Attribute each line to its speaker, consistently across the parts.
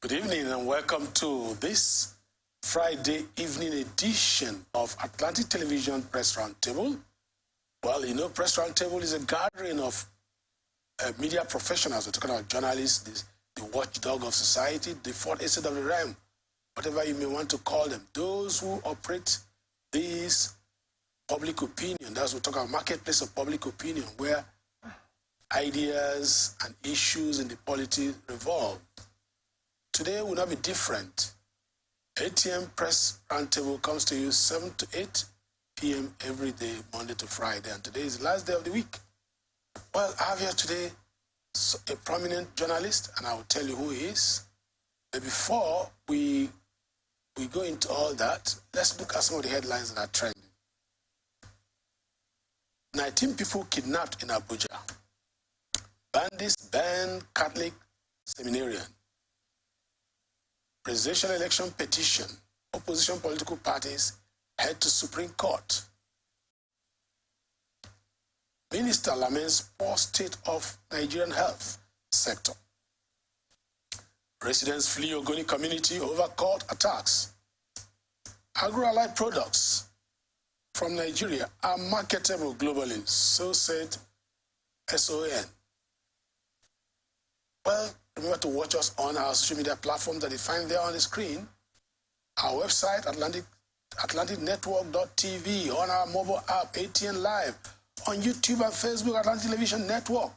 Speaker 1: Good evening and welcome to this Friday evening edition of Atlantic Television Press Roundtable. Well, you know, Press Roundtable is a gathering of media professionals. We're talking about journalists, the watchdog of society, the fourth estate of the realm, whatever you may want to call them. Those who operate this public opinion, that's what we're talking about, marketplace of public opinion, where ideas and issues in the polity revolve. Today will not be different. ATM Press Roundtable comes to you 7 to 8 p.m. every day, Monday to Friday, and today is the last day of the week. Well, I have here today a prominent journalist, and I will tell you who he is. But before we go into all that, let's look at some of the headlines that are trending. 19 people kidnapped in Abuja. Bandits ban Catholic seminarian. Presidential election petition. Opposition political parties head to Supreme Court. Minister laments poor state of Nigerian health sector. Residents flee Ogoni community over court attacks. Agro-allied products from Nigeria are marketable globally, so said SON. Well, remember to watch us on our social media platforms that you find there on the screen. Our website, atlanticnetwork.tv, on our mobile app, ATN Live, on YouTube and Facebook, Atlantic Television Network.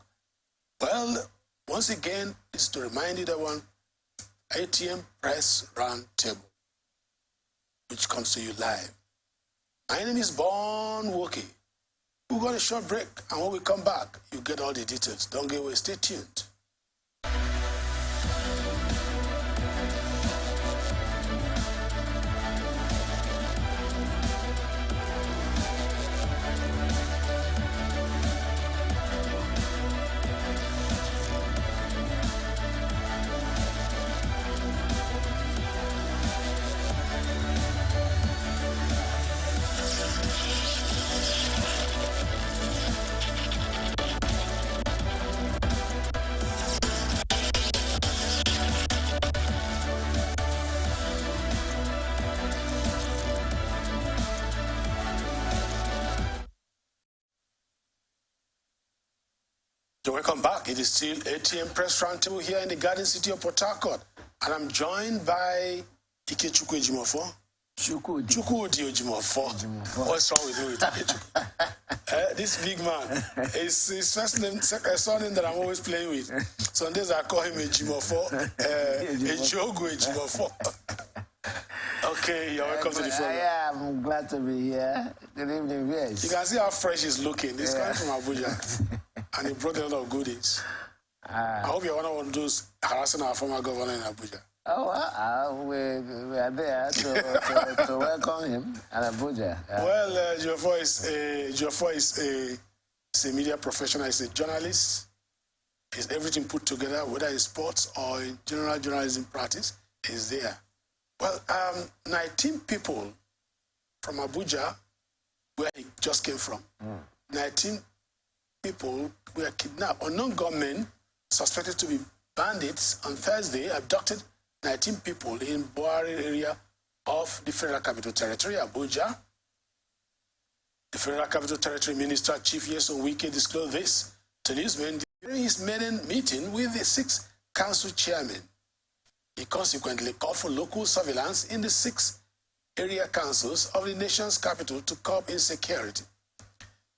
Speaker 1: Well, once again, it's to remind you that one ATM Press Roundtable, which comes to you live. My name is Bon Woki. We've got a short break, and when we come back, you get all the details. Don't get away, stay tuned. So welcome back. It is still ATM Press Roundtable here in the Garden City of Port Harcourt. And I'm joined by Ikechukwu Ejimofo. Chukwudi Ejimofo. What's wrong with you with Ikechukwu? This big man, his first name, surname that I'm always playing with. Some days I call him Ejimofo, Ejogu Ejimofo. Okay, you're welcome to the program.
Speaker 2: Yeah, I'm glad to be here. Good evening, yes.
Speaker 1: You can see how fresh he's looking. He's coming from Abuja. And he brought a lot of goodies. I hope you're one of those harassing our former governor in Abuja.
Speaker 2: Oh, well, we are there to welcome him in Abuja.
Speaker 1: Well, Geoffroy is a media professional. He's a journalist. He's everything put together, whether in sports or in general journalism practice, he's there. Well, 19 people from Abuja, where he just came from, 19 people were kidnapped. Unknown gunmen suspected to be bandits on Thursday abducted 19 people in Buhari area of the Federal Capital Territory, Abuja. The Federal Capital Territory Minister, Chief Nyesom Wike, disclosed this to newsmen during his maiden meeting with the 6 council chairmen. He consequently called for local surveillance in the 6 area councils of the nation's capital to curb insecurity.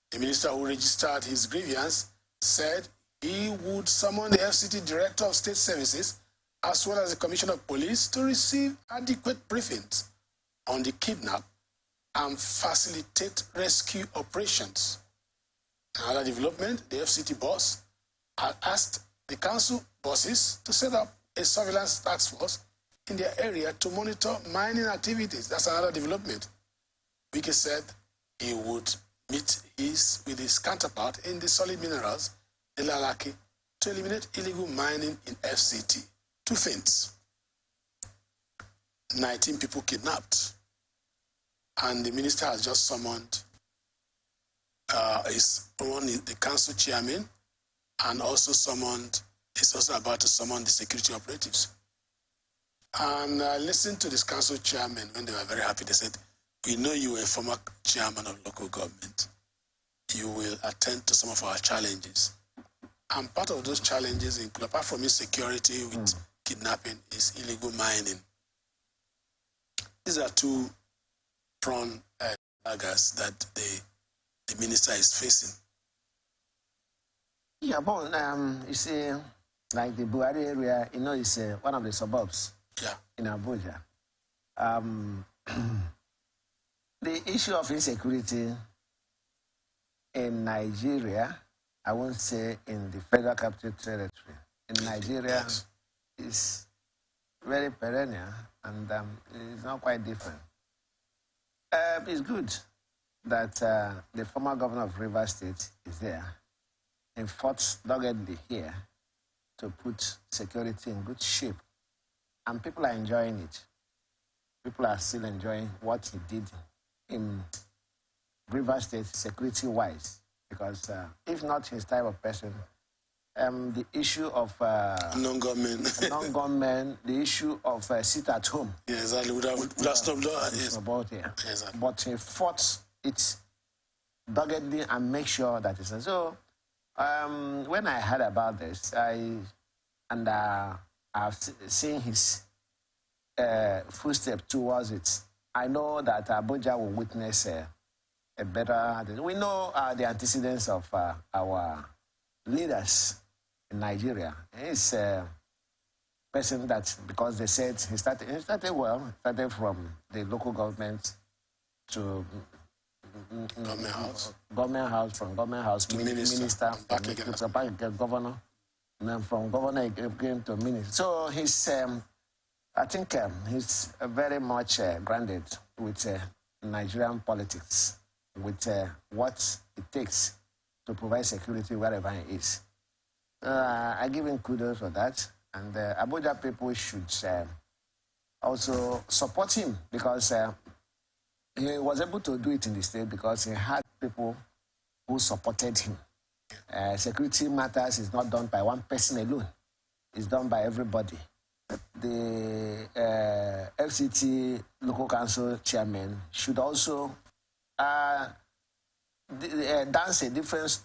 Speaker 1: The minister who registered his grievance said he would summon the FCT Director of State Services as well as the Commissioner of Police to receive adequate briefings on the kidnap and facilitate rescue operations. Another development, the FCT boss had asked the council bosses to set up a surveillance task force in their area to monitor mining activities. That's another development. Wike said he would meet with his counterpart in the solid minerals, the Lalaki, to eliminate illegal mining in FCT. 2 things. 19 people kidnapped. And the minister has just summoned the council chairman and also summoned, is also about to summon the security operatives. And I listened to this council chairman when they were very happy. They said, we know you were a former chairman of local government. You will attend to some of our challenges. And part of those challenges include, apart from insecurity with kidnapping, is illegal mining. These are two prone daggers that the minister is facing.
Speaker 2: Yeah, but you see, like the Buhari area, you know, it's one of the suburbs in Abuja. The issue of insecurity in Nigeria, I won't say in the Federal Capital Territory, in Nigeria is very perennial and it's not quite different. It's good that the former governor of Rivers State is there and fought doggedly here to put security in good shape. And people are enjoying it. People are still enjoying what he did in Rivers State security-wise. Because if not his type of person, the issue of non-government, the issue of sit at home.
Speaker 1: Yeah, exactly. Would have stopped yes.
Speaker 2: About here.
Speaker 1: Exactly.
Speaker 2: But he fought it doggedly and make sure that it's so. When I heard about this, I've seen his footsteps towards it. I know that Abuja will witness a better. We know the antecedents of our leaders in Nigeria. He's a person that, because they said he started from the local government to government house, from government house to minister, back again governor, and then from governor again to minister. So he's, I think he's very much grounded with Nigerian politics, with what it takes to provide security wherever he is. I give him kudos for that, and Abuja people should also support him, because he was able to do it in the state because he had people who supported him. Security matters is not done by one person alone. It's done by everybody. The FCT local council chairman should also dance a different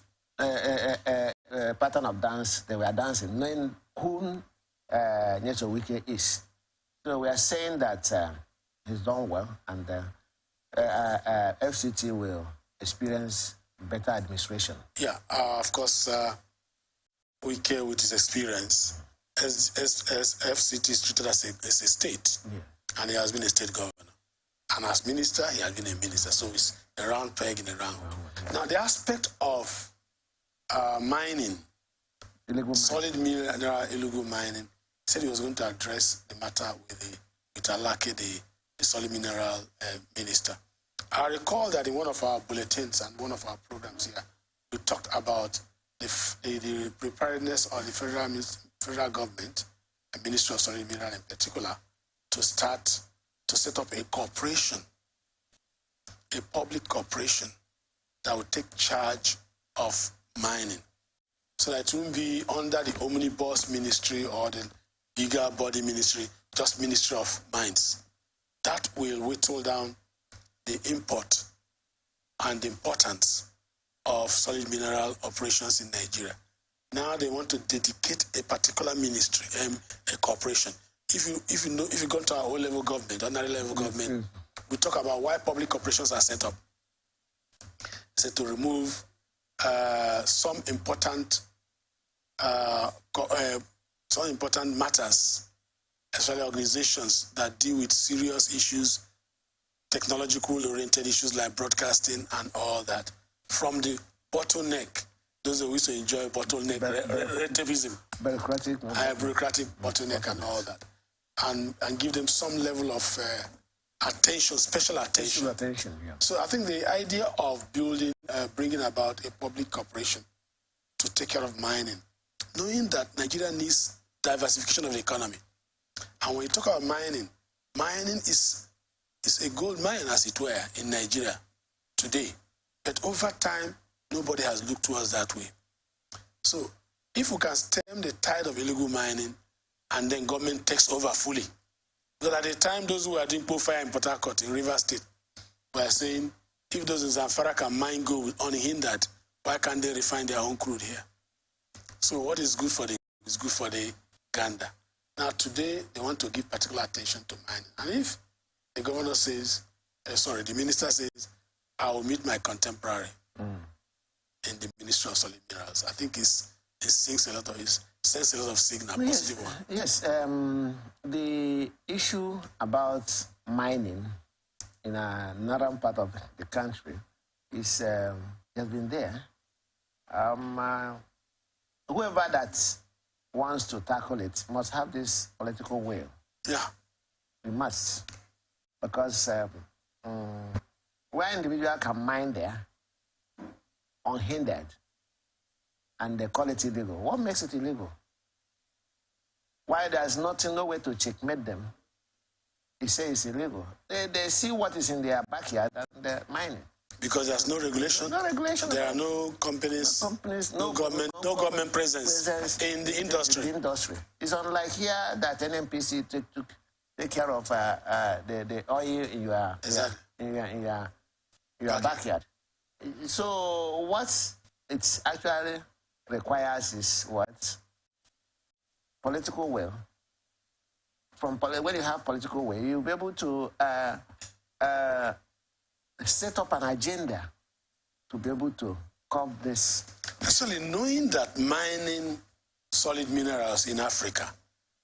Speaker 2: pattern of dance they were dancing, knowing who Nyeso Wike is. So we are saying that he's done well, and FCT will experience better administration.
Speaker 1: Yeah, of course, Wike with his experience, as FCT is treated as a state, and he has been a state governor. And as minister, he has been a minister, so it's a round peg in a round. Now, the aspect of mining, solid mineral illegal mining, said he was going to address the matter with Alake, the solid mineral minister. I recall that in one of our bulletins and one of our programs here, we talked about the preparedness of the federal government, the Ministry of Solid Mineral in particular, to start to set up a corporation, a public corporation that would take charge of mining. So that it won't be under the omnibus ministry or the bigger body ministry, just Ministry of Mines. That will whittle down the import and the importance of solid mineral operations in Nigeria. Now they want to dedicate a particular ministry, a corporation. If you go to our O-level government, ordinary level government, we talk about why public corporations are set up. It's to remove some important matters, especially organizations that deal with serious issues, technological-oriented issues like broadcasting and all that, from the bottleneck. Those who used to enjoy bottleneck, relativism,
Speaker 2: bureaucratic
Speaker 1: bottleneck and all that, and give them some level of attention, special attention.
Speaker 2: Yeah.
Speaker 1: So I think the idea of bringing about a public corporation to take care of mining, knowing that Nigeria needs diversification of the economy. And when you talk about mining is a gold mine, as it were, in Nigeria today. But over time, nobody has looked towards that way. So if we can stem the tide of illegal mining and then government takes over fully, Because at the time, those who were doing profile in Port Harcourt, in Rivers State, were saying, if those in Zamfara can mine gold unhindered, why can't they refine their own crude here? So what is good for the is good for the gander. Now today, they want to give particular attention to mining. And if the governor says, the minister says, I will meet my contemporary in the Ministry of Solid Minerals, I think it sends a lot of signal, positive one.
Speaker 2: Yes, the issue about mining in a northern part of the country is has been there. Whoever that wants to tackle it must have this political will.
Speaker 1: Yeah.
Speaker 2: We must. Because where individual can mine there unhindered and they call it illegal, what makes it illegal? Why there's no way to checkmate them, they say it's illegal. They see what is in their backyard and they're mining.
Speaker 1: Because there's no regulation.
Speaker 2: No regulation.
Speaker 1: There are no companies, no government presence in the industry.
Speaker 2: The industry. It's unlike here that NNPC take care of the oil in your backyard. So what it actually requires is what? Political will. When you have political will, you'll be able to set up an agenda to be able to curb this.
Speaker 1: Actually, knowing that mining solid minerals in Africa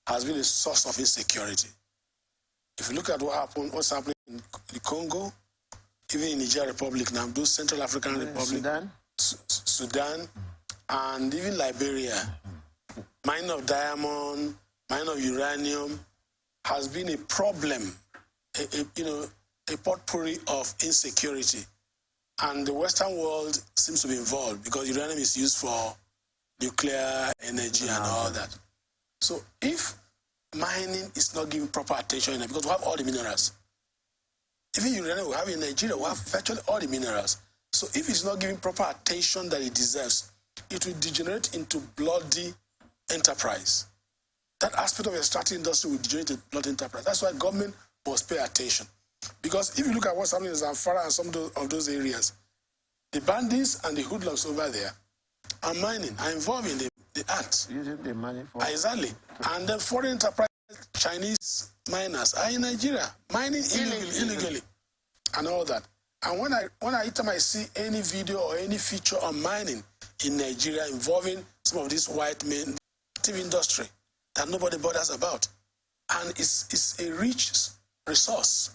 Speaker 1: has been a source of insecurity. If you look at what's happening in the Congo, even in Niger Republic now, those Central African Republic, Sudan, and even Liberia, mining of diamond, mining of uranium has been a problem, a potpourri of insecurity. And the Western world seems to be involved because uranium is used for nuclear energy and all that. So if mining is not given proper attention, because we have all the minerals. Even uranium we have in Nigeria, we have virtually all the minerals. So if it's not given proper attention that it deserves, it will degenerate into bloody enterprise. That aspect of the extractive industry will degenerate into bloody enterprise. That's why government must pay attention. Because if you look at what's happening in Zamfara and some of those areas, the bandits and the hoodlums over there are mining, are involved in the act.
Speaker 2: Using the money for...
Speaker 1: Exactly. And the foreign enterprise, Chinese miners are in Nigeria, mining illegally, and all that. And when I see any video or any feature on mining in Nigeria involving some of these white men, active industry that nobody bothers about. And it's a rich resource.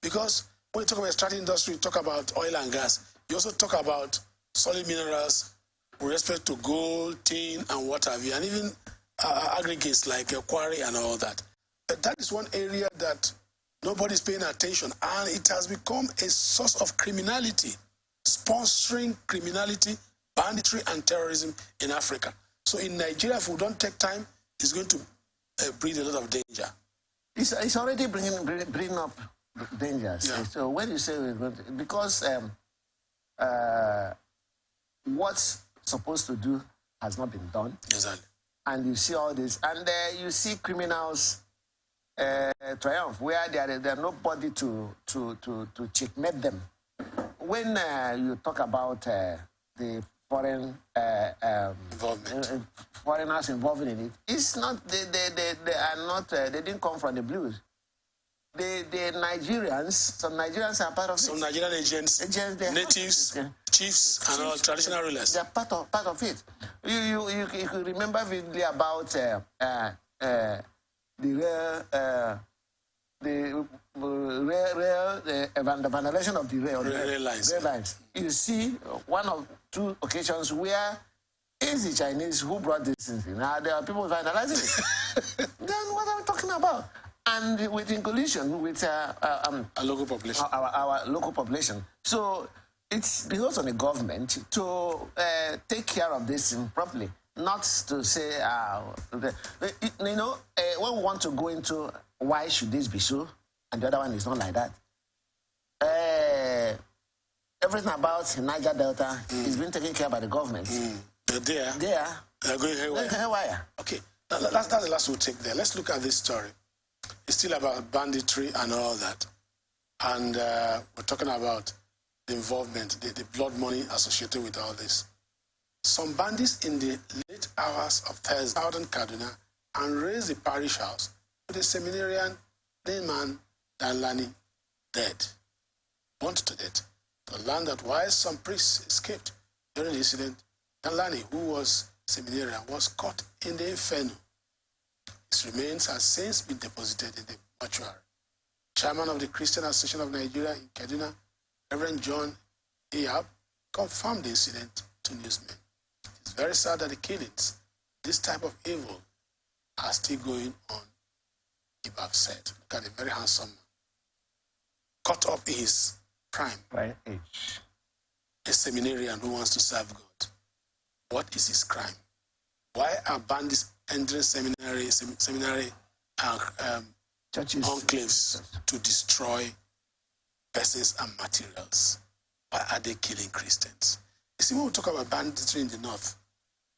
Speaker 1: Because when you talk about extractive industry, you talk about oil and gas. You also talk about solid minerals with respect to gold, tin, and what have you, and even aggregates like a quarry and all that. But that is one area that nobody's paying attention, and it has become a source of criminality, sponsoring criminality, banditry, and terrorism in Africa. So in Nigeria, if we don't take time, it's going to breed a lot of danger.
Speaker 2: It's already bringing up dangers. Yeah. So when you say we're going to, because what's supposed to do has not been done.
Speaker 1: Exactly.
Speaker 2: And you see all this, and you see criminals triumph where there are nobody to checkmate them. When you talk about the foreign foreigners involved in it, it's not they are not they didn't come from the blues. The Nigerians, some Nigerians are part of
Speaker 1: some Nigerian agents natives, chiefs, and all traditional rulers.
Speaker 2: They are part of it. You could remember vividly about the vandalization of the rail lines. You see one or two occasions where it's the Chinese who brought this in. Now there are people vandalizing it. Then what are we talking about? And in collision with
Speaker 1: a local population.
Speaker 2: Our local population. So it's because of the government to take care of this properly, not to say, when we want to go into why should this be so, and the other one is not like that. Everything about Niger Delta is being taken care of by the government.
Speaker 1: They are going haywire.
Speaker 2: Haywire.
Speaker 1: Okay, that's the last we'll take there. Let's look at this story. It's still about banditry and all that. And we're talking about the involvement, the blood money associated with all this. Some bandits in the late hours of Thursday out in Kaduna and raised the parish house with a seminarian named man Danlani dead, burnt to death. To learn that while some priests escaped during the incident, Danlani, who was seminarian, was caught in the inferno. His remains have since been deposited in the mortuary. Chairman of the Christian Association of Nigeria in Kaduna, Reverend John Ahab, confirmed the incident to newsmen. It's very sad that the killings, this type of evil, are still going on, Ahab said. Look at a very handsome man, caught up in his prime.
Speaker 2: Right age.
Speaker 1: A seminarian who wants to serve God. What is his crime? Why are bandits entering seminary
Speaker 2: churches,
Speaker 1: enclaves to destroy persons and materials? Why are they killing Christians? You see, when we talk about banditry in the north,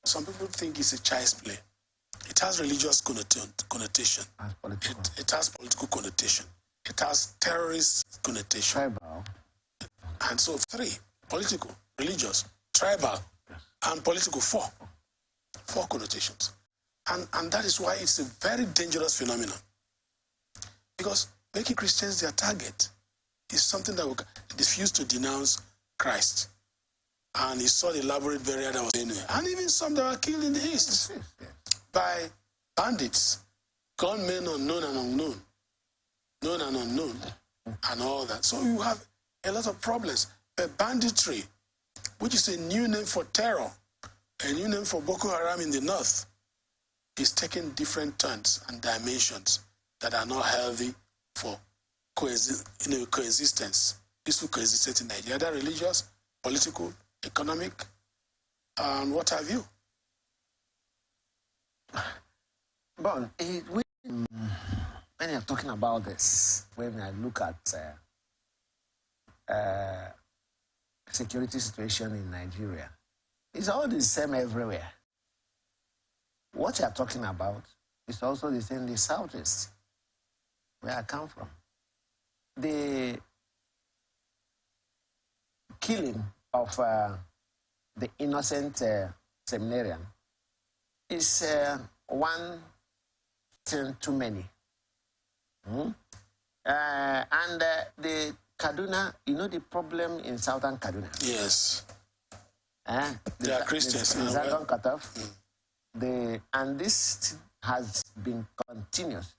Speaker 1: some people think it's a child's play. It has religious connotation. It has political connotation. It has terrorist connotation.
Speaker 2: Tribal.
Speaker 1: And so 3, political, religious, tribal, and political, 4 connotations. And that is why it's a very dangerous phenomenon. Because making Christians their target is something that refused to denounce Christ. And he saw the elaborate burial that was anywhere. And even some that were killed in the East by bandits, gunmen unknown and unknown, known and unknown, and all that. So you have a lot of problems. But banditry, which is a new name for terror, a new name for Boko Haram in the north, is taking different turns and dimensions that are not healthy for coexistence, peaceful coexistence in Nigeria, either religious, political, economic, and what have you.
Speaker 2: But when you're talking about this, when I look at security situation in Nigeria, it's all the same everywhere. What you're talking about is also the same in the southeast, where I come from. The killing of the innocent seminarian is one thing too many. And the Kaduna, you know the problem in southern Kaduna?
Speaker 1: Yes. They are Christians.
Speaker 2: The Zagon cut off. And this has been continuous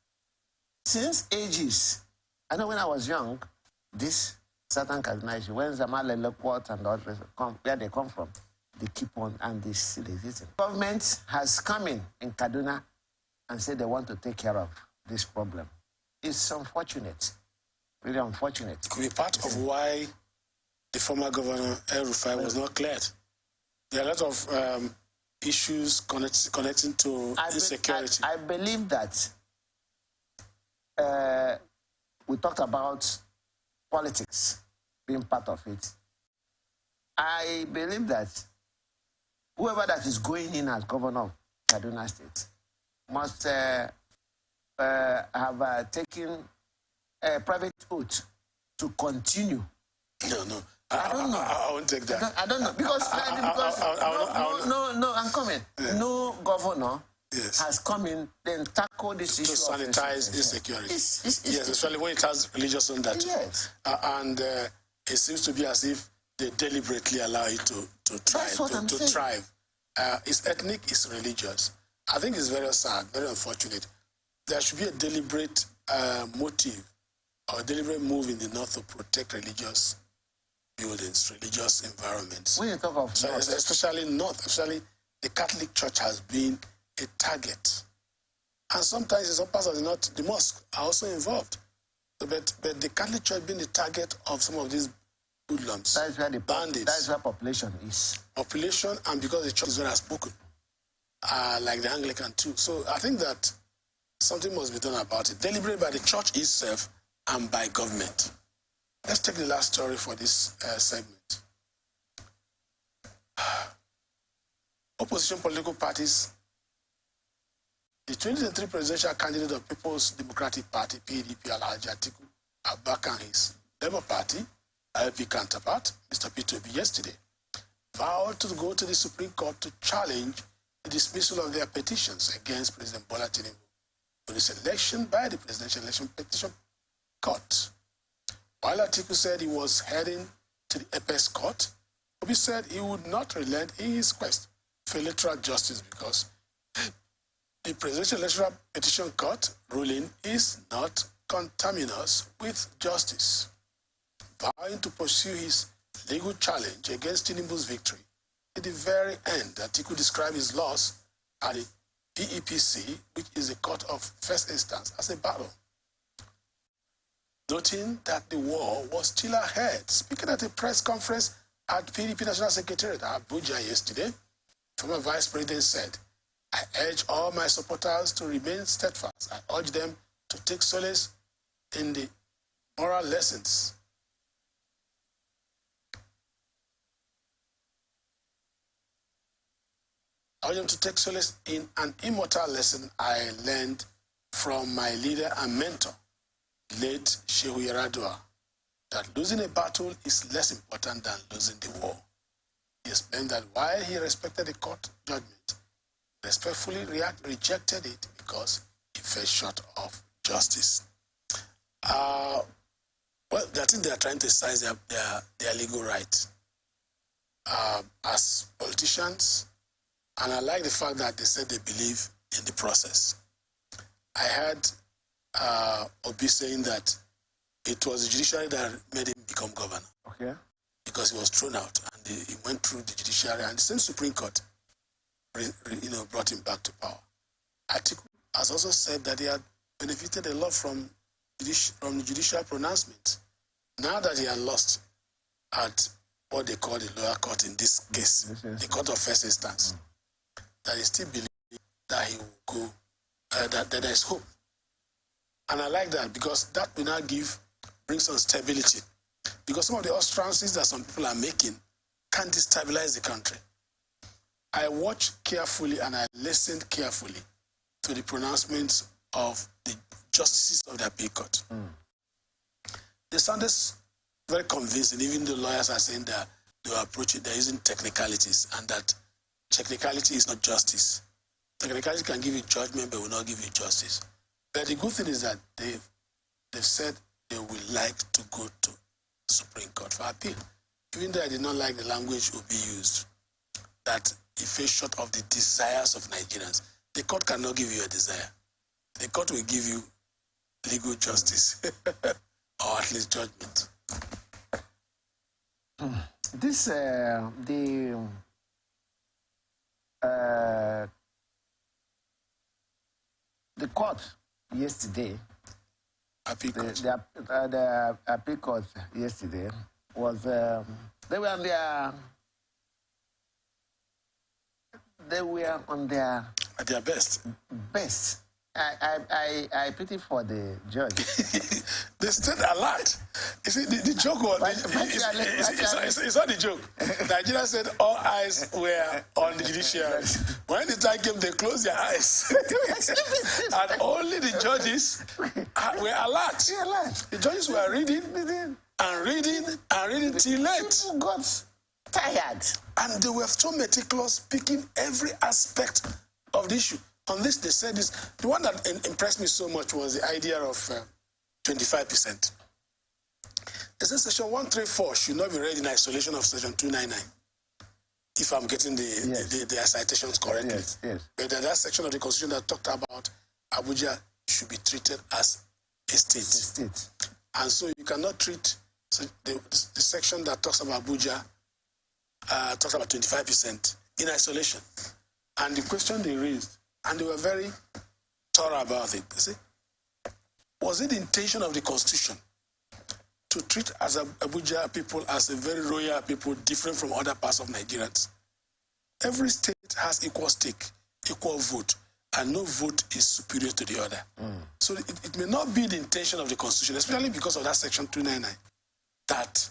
Speaker 2: since ages. I know when I was young, this southern Kaduna, when Zamale Lekwot and others come, where they come from, they keep on and they still exist. Government has come in Kaduna and said they want to take care of this problem. It's unfortunate, really unfortunate.
Speaker 1: Could be part of why the former governor, El Rufai, was not cleared. There are a lot of issues connecting to insecurity.
Speaker 2: I believe that we talked about politics being part of it. I believe that whoever that is going in as governor of Kaduna State must have taken a private oath to continue.
Speaker 1: No.
Speaker 2: I don't know.
Speaker 1: I won't take that.
Speaker 2: I don't know. Because I'm coming. Yeah. No governor has come in and tackled this issue.
Speaker 1: To sanitize insecurity. Yes, especially when it has religious undertone.
Speaker 2: Yes.
Speaker 1: And it seems to be as if they deliberately allow it to thrive. It's ethnic, it's religious. I think it's very sad, very unfortunate. There should be a deliberate motive or a deliberate move in the north to protect religious buildings, religious environments.
Speaker 2: When you talk of
Speaker 1: so
Speaker 2: north,
Speaker 1: especially the Catholic Church has been a target. And sometimes in some parts of the north, the mosques are also involved. But the Catholic Church being the target of some of these hoodlums,
Speaker 2: that is where the
Speaker 1: bandits.
Speaker 2: That is where population is.
Speaker 1: Population, and because the church is very outspoken, like the Anglican too. So I think that something must be done about it, deliberate by the church itself and by government. Let's take the last story for this segment. Opposition political parties The 2023 presidential candidate of People's Democratic Party, PDP, Alhaji Atiku Abubakar, and his Labour Party, LP counterpart, Mr. P2B, yesterday, vowed to go to the Supreme Court to challenge the dismissal of their petitions against President Bola Tinubu for this election by the Presidential Election Petition Court. While Atiku said he was heading to the Apex Court, Obi said he would not relent in his quest for electoral justice because the Presidential Election Petition Court ruling is not conterminous with justice. Vowing to pursue his legal challenge against Tinubu's victory, at the very end, Atiku described his loss at the PEPC, which is a court of first instance, as a battle, noting that the war was still ahead. Speaking at a press conference at PDP National Secretariat at Abuja yesterday, former Vice President said, "I urge all my supporters to remain steadfast. I urge them to take solace in the moral lessons I urge them to take solace in an immortal lesson I learned from my leader and mentor, late Shehu Yaradua, that losing a battle is less important than losing the war." He explained that while he respected the court judgment, he respectfully rejected it because it fell short of justice. Well, I think they are trying to exercise their legal right as politicians, and I like the fact that they said they believe in the process. I heard Obi saying that it was the judiciary that made him become governor.
Speaker 2: Okay.
Speaker 1: Because he was thrown out, and he went through the judiciary, and the same Supreme Court, brought him back to power. Atiku has also said that he had benefited a lot from the judicial pronouncement. Now that he had lost at what they call the lower court in this case, the court of first instance, that he still believes that he will go, that there is hope. And I like that because that will now bring some stability. Because some of the utterances that some people are making can destabilize the country. I watched carefully and I listened carefully to the pronouncements of the justices of the appeal court. They sounded very convincing, even the lawyers are saying that they're using technicalities, and that technicality is not justice. Technicality can give you judgment but will not give you justice. But the good thing is that they've said they would like to go to Supreme Court for appeal. Even though I did not like the language Obi used, that it fell short of the desires of Nigerians. The court cannot give you a desire. The court will give you legal justice, or at least judgment.
Speaker 2: The court yesterday, the appeal court yesterday was they were on their
Speaker 1: at their best.
Speaker 2: Best. I pity for the judge.
Speaker 1: They stayed alert. You see, the joke was it's not the joke. Nigeria said all eyes were on the judiciary. When the time came, they closed their eyes, and only the judges were alert. The judges were reading till late.
Speaker 2: People got tired,
Speaker 1: and they were so meticulous, picking every aspect of the issue. On this, they said this. The one that impressed me so much was the idea of 25%. They said Section 134 should not be read in isolation of Section 299. If I'm getting the citations correctly.
Speaker 2: Yes.
Speaker 1: But that section of the Constitution that talked about Abuja should be treated as a state. And so you cannot treat the section that talks about Abuja, talks about 25% in isolation. And the question they raised, and they were very thorough about it. You see, was it the intention of the Constitution to treat as Abuja people as a very royal people, different from other parts of Nigerians? Every state has equal stake, equal vote, and no vote is superior to the other. So it may not be the intention of the Constitution, especially because of that Section 299, that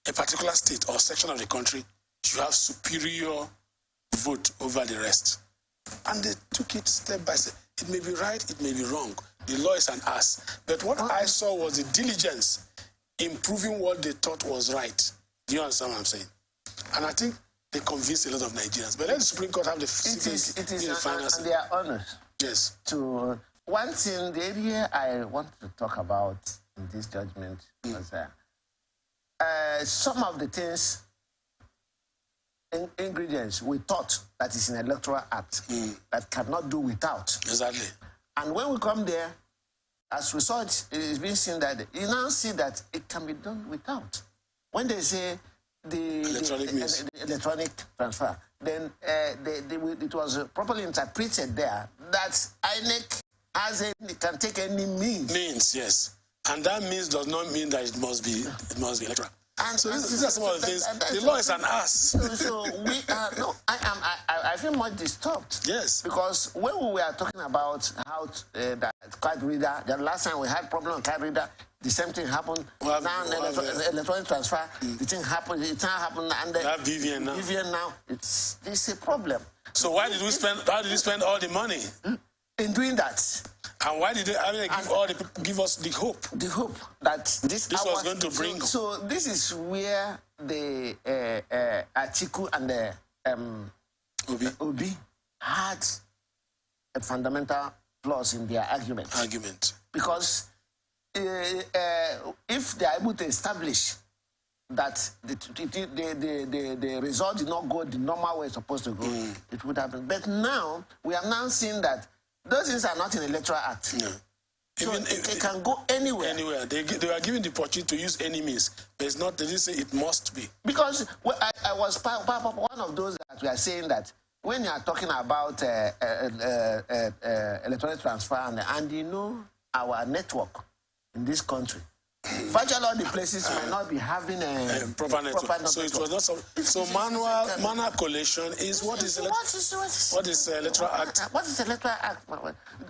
Speaker 1: a particular state or section of the country should have superior vote over the rest. And they took it step by step. It may be right, it may be wrong. The law is an ass. But what I saw was the diligence in proving what they thought was right. Do you understand what I'm saying? And I think they convinced a lot of Nigerians. But let the Supreme Court have the
Speaker 2: final say. And they are honest.
Speaker 1: Yes.
Speaker 2: To one thing, the area I want to talk about in this judgment was some of the things, ingredients we thought that is in Electoral Act that cannot do without.
Speaker 1: Exactly.
Speaker 2: And when we come there, as we saw it, it is being seen that you now see that it can be done without. When they say the electronic transfer, then it was properly interpreted there that INEC can take any means.
Speaker 1: Means, yes. And that means does not mean that it must be electoral. And so these are some of the things. The law is an ass.
Speaker 2: So we are no. I feel much disturbed.
Speaker 1: Yes.
Speaker 2: Because when we were talking about how that card reader, the last time we had problem on card reader, the same thing happened. Now electronic transfer, the thing happened. It can't happen. And
Speaker 1: have BVN now.
Speaker 2: BVN now, it's a problem.
Speaker 1: So why did we spend? How did we spend all the money
Speaker 2: in doing that?
Speaker 1: And why did they give us the hope?
Speaker 2: The hope that this
Speaker 1: was going to bring.
Speaker 2: So this is where the Atiku and the Obi had a fundamental flaws in their argument. Because if they are able to establish that the result did not go the normal way it's supposed to go, it would happen. But now we have now seen that those things are not in the Electoral Act. No. So it can go anywhere.
Speaker 1: Anywhere. They were given the opportunity to use any means, but it's not. They didn't say it must be.
Speaker 2: Because I was part of one of those that we are saying that when you are talking about electronic transfer and you know our network in this country, virtually all the places might not be having a
Speaker 1: proper network. So it was not so manual collation is what is Electoral Act?
Speaker 2: What is Electoral Act?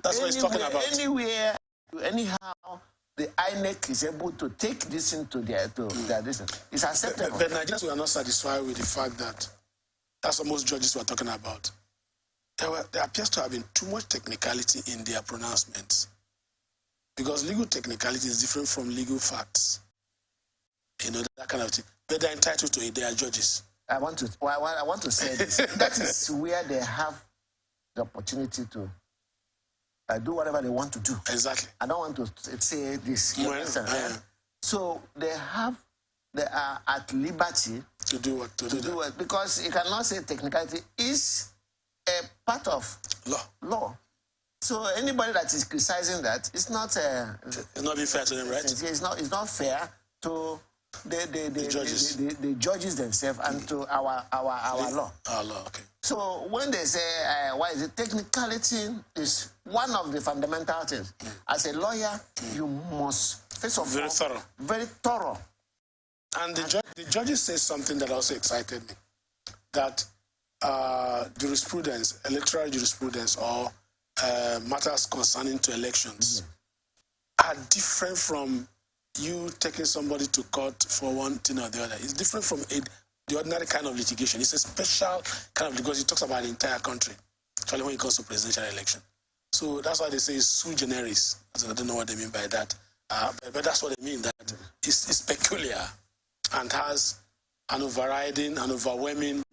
Speaker 1: That's what it's talking about.
Speaker 2: Anywhere, anyhow, the INEC is able to take this into their distance. It's acceptable.
Speaker 1: But Nigerians were not satisfied with the fact that that's what most judges were talking about. There appears to have been too much technicality in their pronouncements. Because legal technicality is different from legal facts. You know, that kind of thing. But they're entitled to it. They are judges.
Speaker 2: I want to say this. That is where they have the opportunity to do whatever they want to do.
Speaker 1: Exactly.
Speaker 2: I don't want to say this. So they are at liberty
Speaker 1: to do what to do
Speaker 2: it, because you cannot say technicality is a part of law. So anybody that is criticizing that, it's not
Speaker 1: being fair to them, right?
Speaker 2: It's not fair to the judges themselves and to our law.
Speaker 1: Our law, okay.
Speaker 2: So when they say why is it, technicality is one of the fundamental things. As a lawyer, you must first of all very thorough.
Speaker 1: And the judges say something that also excited me, that jurisprudence, electoral jurisprudence, or matters concerning to elections are different from you taking somebody to court for one thing or the other. It's different from the ordinary kind of litigation. It's a special kind of, because it talks about the entire country, especially when it comes to presidential election. So that's why they say it's sui generis. I don't know what they mean by that. But that's what they mean, that it's peculiar and has an overriding and overwhelming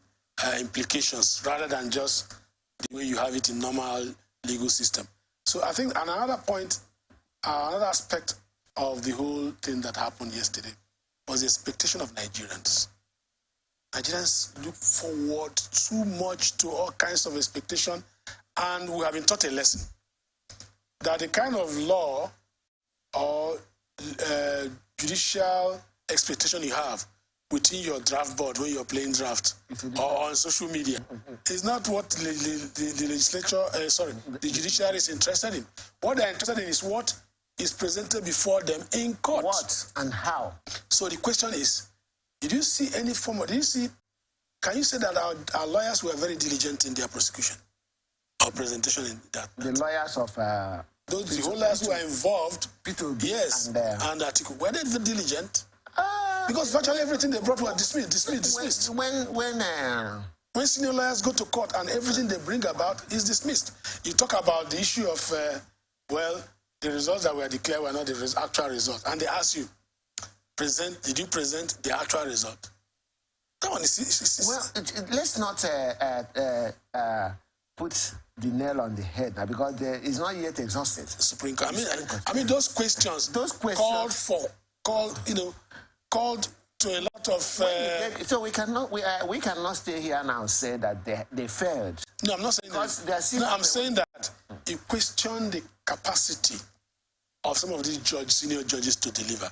Speaker 1: implications rather than just the way you have it in normal legal system. So I think another point, another aspect of the whole thing that happened yesterday was the expectation of Nigerians. Nigerians look forward too much to all kinds of expectation, and we have been taught a lesson that the kind of law or judicial expectation you have within your draft board when you're playing draft or on social media is not what the legislature, the judiciary is interested in. What they're interested in is what is presented before them in court.
Speaker 2: What and how?
Speaker 1: So the question is, did you see any form of, can you say that our lawyers were very diligent in their prosecution or presentation in that?
Speaker 2: The lawyers of...
Speaker 1: the whole lawyers who are involved,
Speaker 2: P2B
Speaker 1: yes, and Atiku, were they very diligent? Because virtually everything they brought was dismissed.
Speaker 2: When
Speaker 1: When senior lawyers go to court and everything they bring about is dismissed. You talk about the issue of, well, the results that were declared were not the actual result. And they ask you, did you present the actual result? That one is
Speaker 2: well, let's not put the nail on the head now, because it's not yet exhausted.
Speaker 1: Supreme Court. I mean, those questions called to a lot of.
Speaker 2: So we cannot stay here now and say that they failed.
Speaker 1: No, I'm not saying that. No, I'm saying that you question the capacity of some of these senior judges to deliver,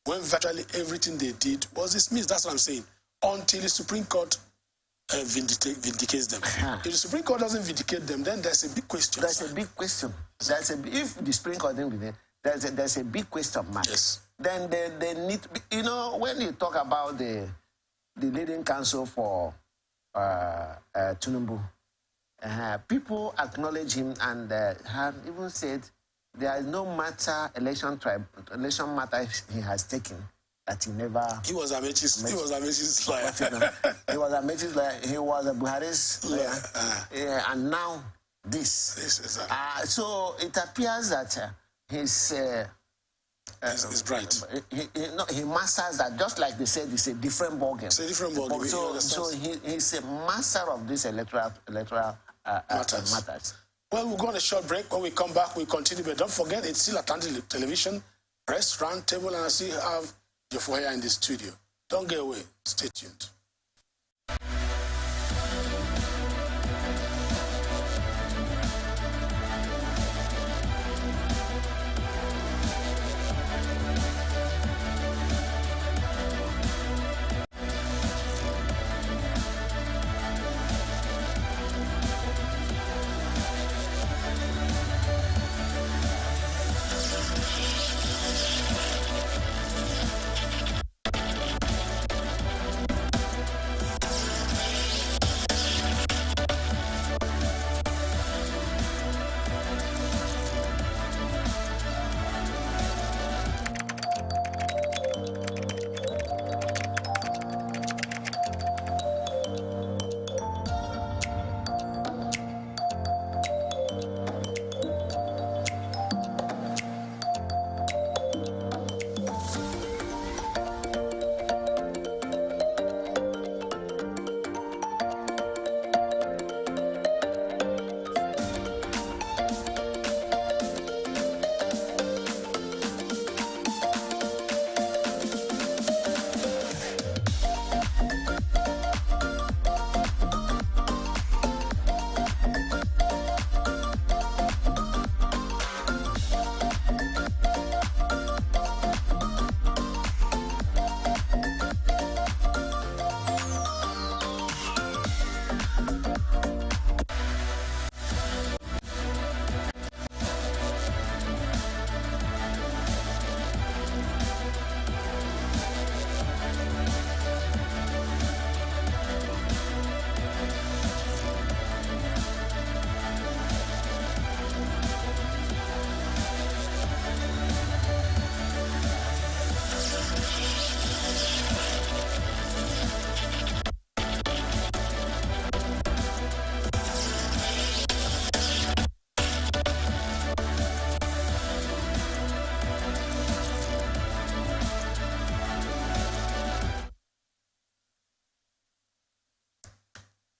Speaker 1: when virtually everything they did was dismissed. That's what I'm saying. Until the Supreme Court vindicates them. If the Supreme Court doesn't vindicate them, then there's a big question.
Speaker 2: There's a big question. If the Supreme Court didn't vindicate, there's a big question mark.
Speaker 1: Yes.
Speaker 2: Then they need, when you talk about the leading counsel for Tinubu, people acknowledge him and have even said there is no election matter he has taken that he never.
Speaker 1: He was Amechi's lawyer.
Speaker 2: He was Amechi's lawyer. He was a Buhari's lawyer. And now this.
Speaker 1: Exactly.
Speaker 2: So it appears that he's
Speaker 1: bright.
Speaker 2: He masters that, just like they said, it's a different ballgame.
Speaker 1: It's a different ballgame.
Speaker 2: So he's a master of this electoral matters.
Speaker 1: Well, we'll go on a short break. When we come back, we'll continue. But don't forget, it's still Atlantic Television, Press Round Table, and I see you have Geoffrey in the studio. Don't get away. Stay tuned.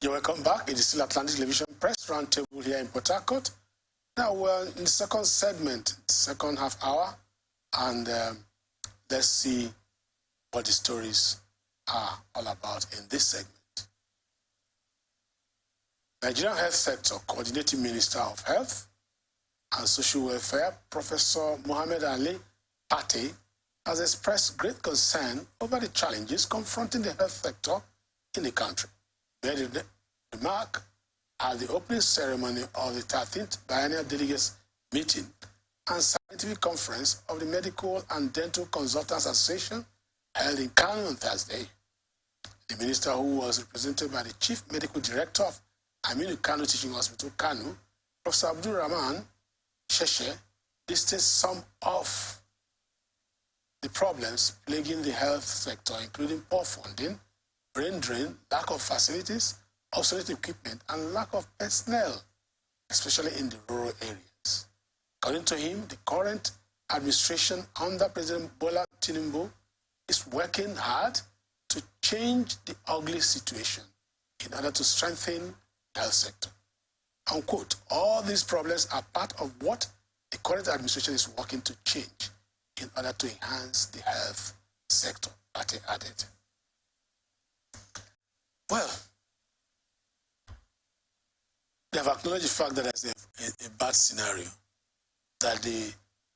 Speaker 1: You're welcome back. It is still Atlantic Television Press Roundtable here in Port Harcourt. Now we're in the second segment, second half hour, and let's see what the stories are all about in this segment. Nigerian Health Sector Coordinating Minister of Health and Social Welfare, Professor Mohammed Ali Pate, has expressed great concern over the challenges confronting the health sector in the country. He made a remark at the opening ceremony of the 13th Biennial Delegates Meeting and Scientific Conference of the Medical and Dental Consultants Association held in Kano on Thursday. The minister, who was represented by the Chief Medical Director of Aminu Kano Teaching Hospital, Kano, Professor Abdul Rahman Sheshe, listed some of the problems plaguing the health sector, including poor funding, brain drain, lack of facilities, obsolete equipment, and lack of personnel, especially in the rural areas. According to him, the current administration under President Bola Tinubu is working hard to change the ugly situation in order to strengthen the health sector. Unquote. All these problems are part of what the current administration is working to change in order to enhance the health sector, Party added. Well, they have acknowledged the fact that there's a bad scenario, that the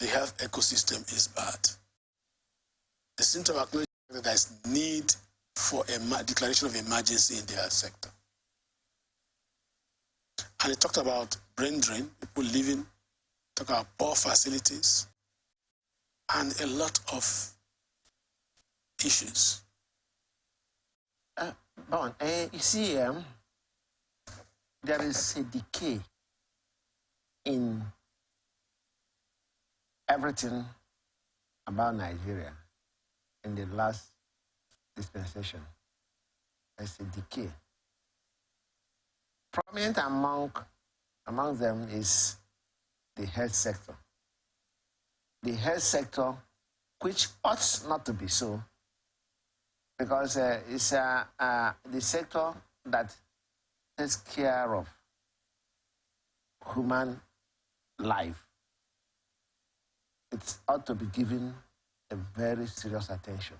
Speaker 1: health ecosystem is bad. They seem to have acknowledged that there is need for a declaration of emergency in the health sector. And he talked about brain drain, people living, talked about poor facilities, and a lot of issues.
Speaker 2: You see, there is a decay in everything about Nigeria in the last dispensation. There's a decay. Prominent among them is the health sector. The health sector, which ought not to be so, because it's the sector that takes care of human life. It ought to be given a very serious attention.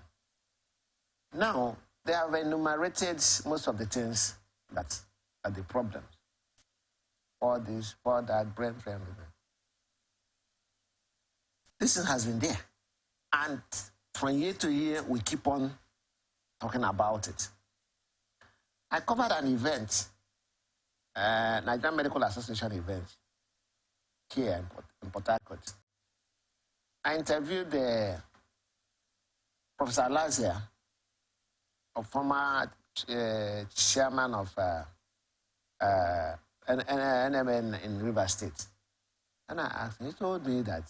Speaker 2: Now, they have enumerated most of the things that are the problems. For this, for that, brain drain. This has been there. And from year to year, we keep on talking about it. I covered an event, Nigerian Medical Association event, here in Port Harcourt. I interviewed Professor Lazia, a former chairman of NMN in River State. And I asked him, he told me that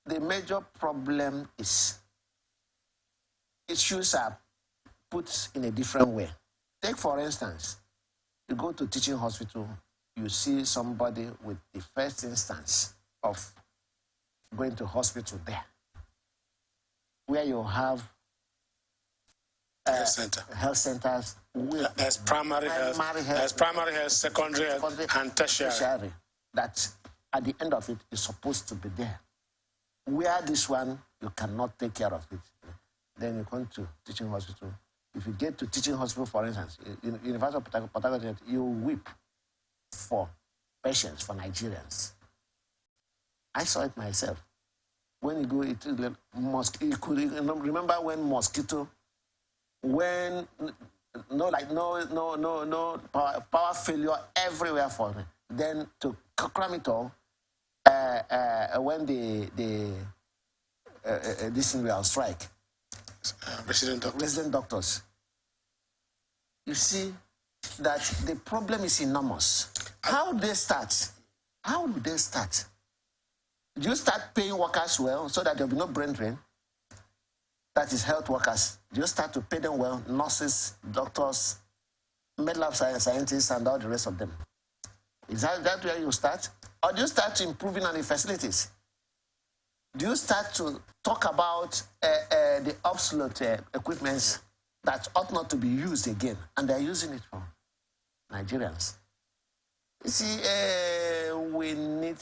Speaker 2: the major problem is issues are put in a different way. Take, for instance, you go to teaching hospital, you see somebody with the first instance of going to hospital there, where you have health centers.
Speaker 1: There's primary health, there's primary health, secondary health, and tertiary.
Speaker 2: That at the end of it is supposed to be there. Where this one, you cannot take care of it. Then you come to teaching hospital. If you get to teaching hospital, for instance, in University of Port Harcourt, you weep for patients, for Nigerians. I saw it myself. When you go, remember when mosquito, when no power failure everywhere for me. Then to cram it all, when this thing were on strike, resident doctors. You see that the problem is enormous. How do they start? How do they start? Do you start paying workers well so that there will be no brain drain? That is health workers. Do you start to pay them well? Nurses, doctors, medical scientists, and all the rest of them. Is that where you start? Or do you start improving on the facilities? Do you start to talk about the obsolete equipments that ought not to be used again, and they're using it for Nigerians? You see, we need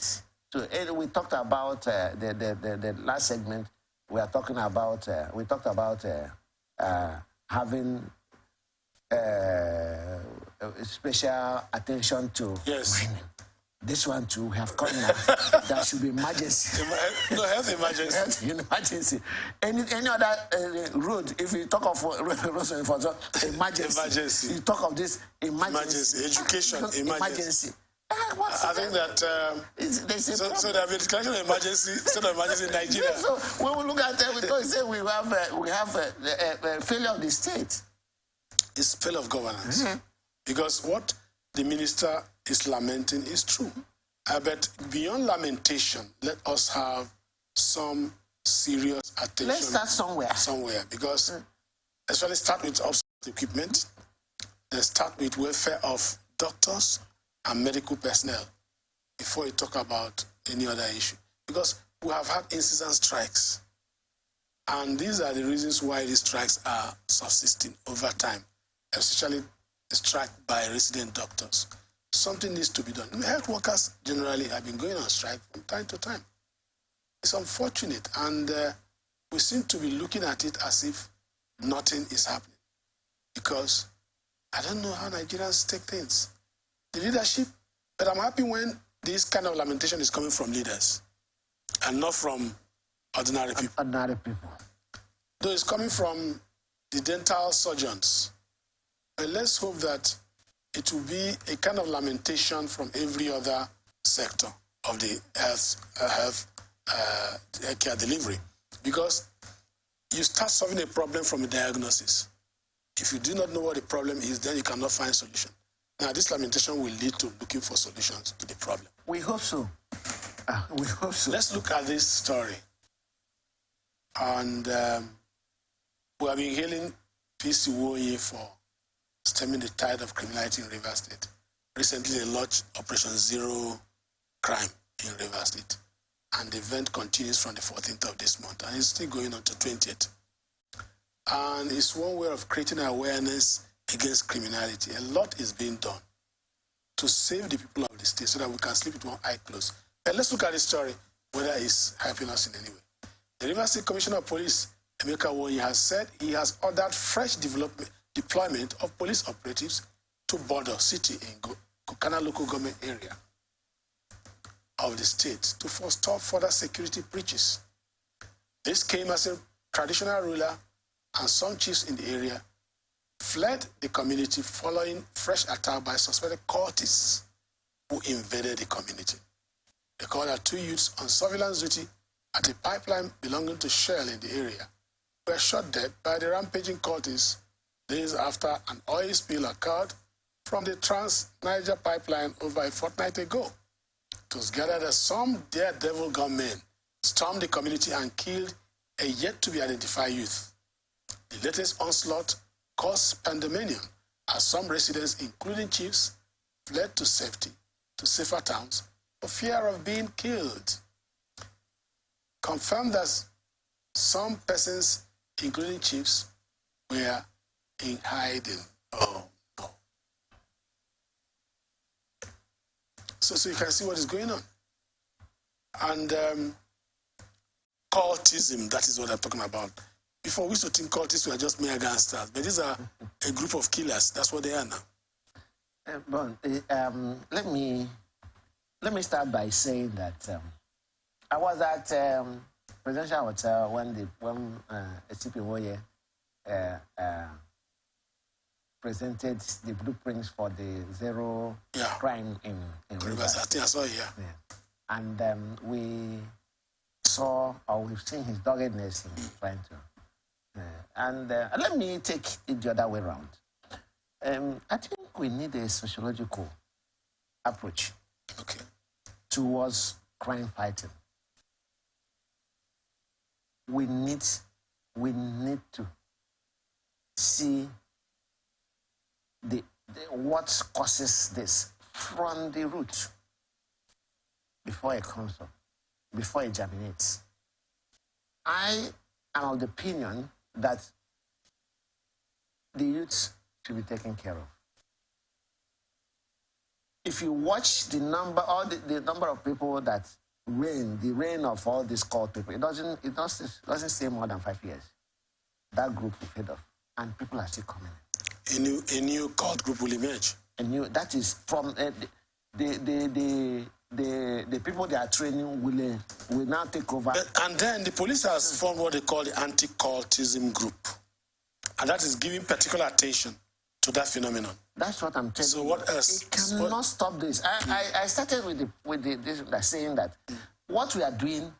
Speaker 2: to. We talked about the last segment. We are talking about. We talked about having special attention to mining. This one too, we have come now. There should be emergency.
Speaker 1: No, health emergency.
Speaker 2: Health emergency. Any other road, if you talk of road for emergency, you talk of this emergency.
Speaker 1: Education, emergency.
Speaker 2: I
Speaker 1: think that so there have been declaration of emergency, state of emergency in Nigeria.
Speaker 2: Yeah, so when we look at it, we say we have a failure of the state.
Speaker 1: It's failure of governance. Mm-hmm. Because what the minister is lamenting is true. But beyond lamentation, let us have some serious attention.
Speaker 2: Let's start somewhere.
Speaker 1: Because especially start with obsolete equipment. Let's start with welfare of doctors and medical personnel before we talk about any other issue. Because we have had incessant strikes. And these are the reasons why these strikes are subsisting over time, especially the strike by resident doctors. Something needs to be done. Health workers generally have been going on strike from time to time. It's unfortunate, and we seem to be looking at it as if nothing is happening. Because I don't know how Nigerians take things. The leadership, but I'm happy when this kind of lamentation is coming from leaders and not from ordinary people.
Speaker 2: Ordinary people.
Speaker 1: Though it's coming from the dental surgeons. But let's hope that it will be a kind of lamentation from every other sector of the health care delivery. Because you start solving a problem from a diagnosis. If you do not know what the problem is, then you cannot find solution. Now, this lamentation will lead to looking for solutions to the problem.
Speaker 2: We hope so. We hope so.
Speaker 1: Let's look at this story. And we have been hailing PC Woye for stemming the tide of criminality in Rivers State. Recently, they launched Operation Zero Crime in Rivers State. And the event continues from the 14th of this month. And it's still going on to 20th. And it's one way of creating awareness against criminality. A lot is being done to save the people of the state so that we can sleep with one eye closed. But let's look at this story, whether it's helping us in any way. The Rivers State Commissioner of Police, Emeka Woyi, has said he has ordered fresh deployment of police operatives to Bodo City in Kokana local government area of the state to forestall further security breaches. This came as a traditional ruler and some chiefs in the area fled the community following fresh attack by suspected cultists who invaded the community. They called out 2 youths on surveillance duty at a pipeline belonging to Shell in the area were shot dead by the rampaging cultists days after an oil spill occurred from the Trans-Niger pipeline over a fortnight ago. It was gathered that some daredevil gunmen stormed the community and killed a yet-to-be-identified youth. The latest onslaught caused pandemonium as some residents, including chiefs, fled to safety, to safer towns, for fear of being killed. Confirmed that some persons, including chiefs, were in hiding. Oh, no. So you can see what is going on. And cultism, that is what I'm talking about. Before, we used to think cultists were just mere gangsters, but these are a group of killers. That's what they are now.
Speaker 2: Let me start by saying that I was at Presidential Hotel when SCP Woye presented the blueprints for the zero crime in Rivers.
Speaker 1: I think I saw it, yeah.
Speaker 2: And we saw, or we've seen his doggedness in trying to. And let me take it the other way around. I think we need a sociological approach towards crime fighting. We need to see what causes this from the root before it comes up, before it germinates. I am of the opinion that the youths should be taken care of. If you watch the number, the number of people that the reign of all these cult people, it doesn't stay more than 5 years. That group will fade off, and people are still coming.
Speaker 1: A new cult group will emerge.
Speaker 2: That is from the people they are training will now take over.
Speaker 1: And then the police has formed what they call the anti-cultism group. And that is giving particular attention to that phenomenon.
Speaker 2: That's what I'm telling you.
Speaker 1: So what else?
Speaker 2: It cannot stop this. I started with this saying that what we are doing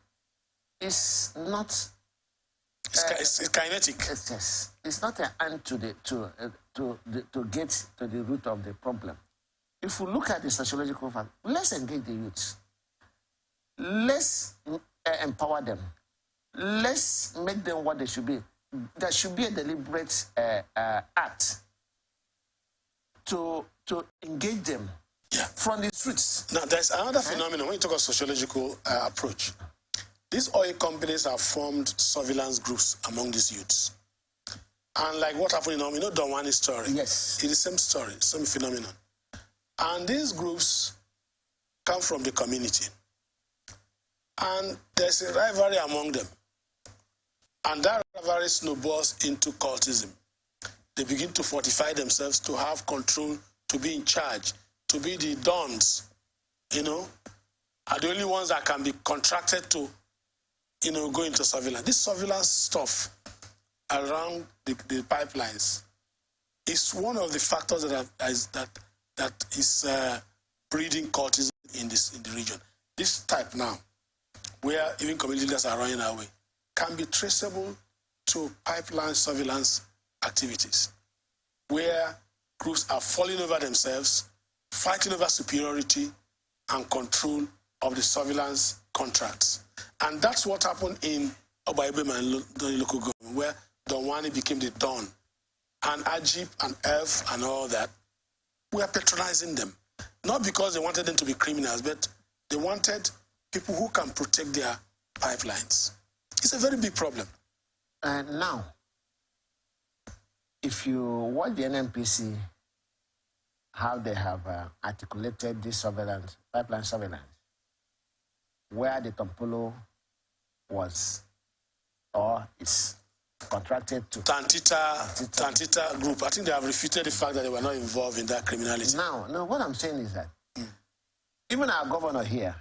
Speaker 2: is not...
Speaker 1: It's kinetic.
Speaker 2: Yes. It's not an end to get to the root of the problem. If we look at the sociological fact, let's engage the youths. Let's empower them. Let's make them what they should be. There should be a deliberate act to engage them from the streets.
Speaker 1: Now, there's another phenomenon when you talk of sociological approach. These oil companies have formed surveillance groups among these youths. And like what happened in Don Juani's story.
Speaker 2: Yes.
Speaker 1: It's the same story, same phenomenon. And these groups come from the community. And there's a rivalry among them. And that rivalry snowballs into cultism. They begin to fortify themselves to have control, to be in charge, to be the dons, are the only ones that can be contracted to, go into surveillance. This surveillance stuff around the pipelines is one of the factors that is breeding cultism in the region. This type now, where even community leaders are running away, can be traceable to pipeline surveillance activities, where groups are falling over themselves, fighting over superiority and control of the surveillance contracts. And that's what happened in Obaibema and local government, where Don Juani became the Don. And Ajib and Elf and all that, we are patronizing them. Not because they wanted them to be criminals, but they wanted people who can protect their pipelines. It's a very big problem.
Speaker 2: And now, if you watch the NNPC, how they have articulated this surveillance, pipeline surveillance, where the Tompolo was, or is contracted to.
Speaker 1: Tantita group. I think they have refuted the fact that they were not involved in that criminality.
Speaker 2: Now, no, what I'm saying is that even our governor here,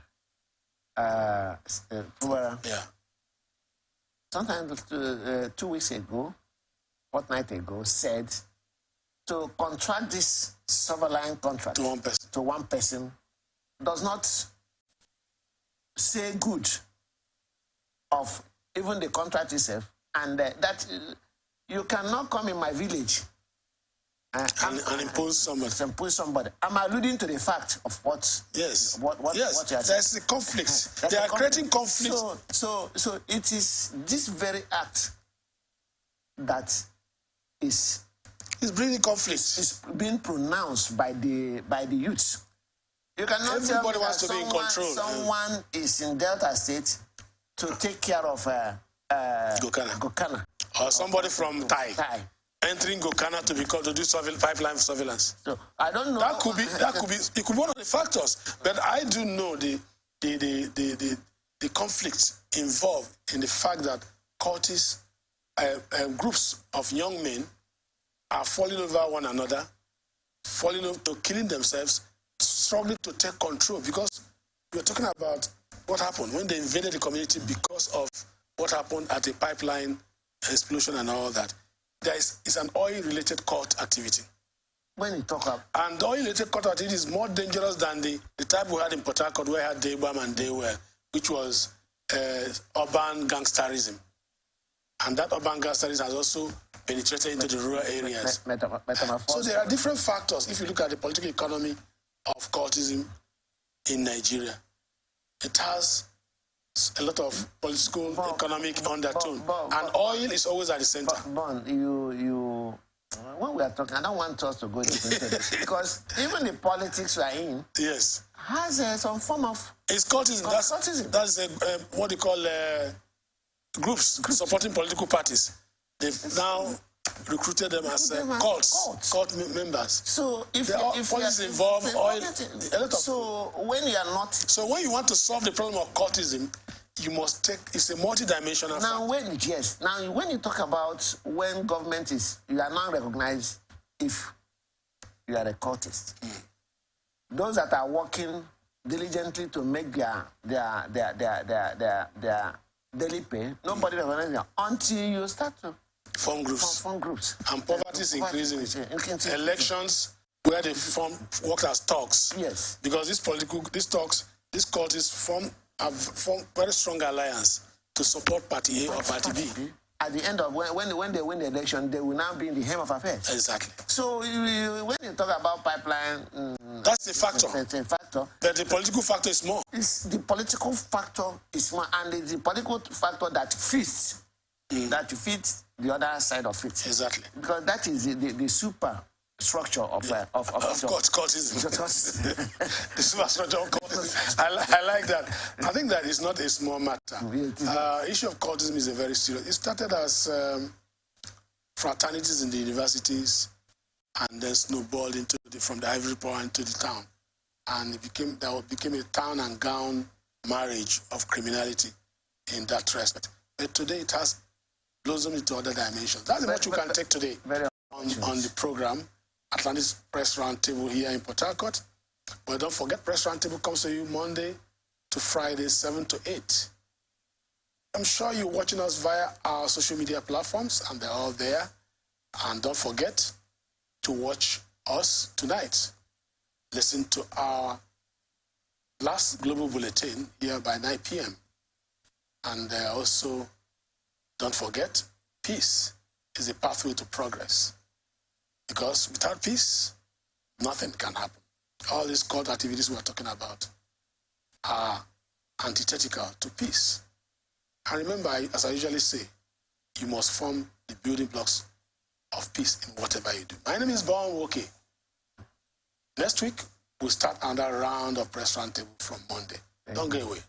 Speaker 2: sometimes 2 weeks ago, fortnight ago, said to contract this surveillance contract to one person does not say good of even the contract itself, and that you cannot come in my village and impose somebody. I'm alluding to the fact of what.
Speaker 1: Yes.
Speaker 2: What you are saying.
Speaker 1: There's a conflict. They are creating conflict.
Speaker 2: So it is this very act that is
Speaker 1: bringing conflict.
Speaker 2: Is being pronounced by the youths. You cannot
Speaker 1: Everybody wants to be in control.
Speaker 2: Someone is in Delta State to take care of Gokana.
Speaker 1: Or somebody from Tai entering Gokana to do pipeline surveillance. So I don't know. It could be one of the factors. But I do know the conflict involved in the fact that cultists, groups of young men are falling over one another, falling over to killing themselves, struggling to take control, because we're talking about what happened when they invaded the community because of what happened at a pipeline explosion and all that. It's an oil-related cult activity.
Speaker 2: When you talk about...
Speaker 1: And the oil-related cult activity is more dangerous than the type we had in Port Harcourt, where we had Daybam and Daywell, which was urban gangsterism. And that urban gangsterism has also penetrated into the rural areas. So there are different factors. If you look at the political economy of cultism in Nigeria, it has a lot of political, economic undertone. And oil is always at the center.
Speaker 2: When we are talking, I don't want us to go into this, because even the politics we are in has some form of...
Speaker 1: It's cultism. That's what they call groups supporting political parties. They've now recruited them as cult members.
Speaker 2: So if
Speaker 1: politics involved, oil, a lot of...
Speaker 2: So when you are not...
Speaker 1: So when you want to solve the problem of cultism, you must take... It's a multidimensional
Speaker 2: Now when you talk about when government is... You are not recognized if you are a cultist. Those that are working diligently to make their daily pay, nobody recognizes them until you start to
Speaker 1: form groups. And poverty is increasing. Elections where they work as talks.
Speaker 2: Yes.
Speaker 1: Because these cultists have formed very strong alliance to support Party A or Party B.
Speaker 2: At the end of when they win the election, they will now be in the hem of affairs.
Speaker 1: Exactly.
Speaker 2: So when you talk about pipeline,
Speaker 1: that's a factor.
Speaker 2: It's a factor.
Speaker 1: But the political factor is more.
Speaker 2: The political factor is more, and it's the political factor that fits the other side of it.
Speaker 1: Exactly.
Speaker 2: Because that is the super structure of
Speaker 1: cultism. The superstructure of cultism. I like that. I think that is not a small matter. Issue of cultism is a very serious. It started as fraternities in the universities, and then snowballed into from the ivory tower into the town, and it became a town and gown marriage of criminality in that respect. But today it has blossomed into other dimensions. That's what you can take today on the program, Atlantis Press Roundtable here in Port Harcourt. But don't forget, Press Roundtable comes to you Monday to Friday, 7 to 8. I'm sure you're watching us via our social media platforms, and they're all there. And don't forget to watch us tonight. Listen to our last global bulletin here by 9 p.m. And also, don't forget, peace is a pathway to progress. Because without peace, nothing can happen. All these cult activities we're talking about are antithetical to peace. And remember, as I usually say, you must form the building blocks of peace in whatever you do. My name is Bon Woke. Next week, we'll start another round of Press Roundtable from Monday. Don't go away.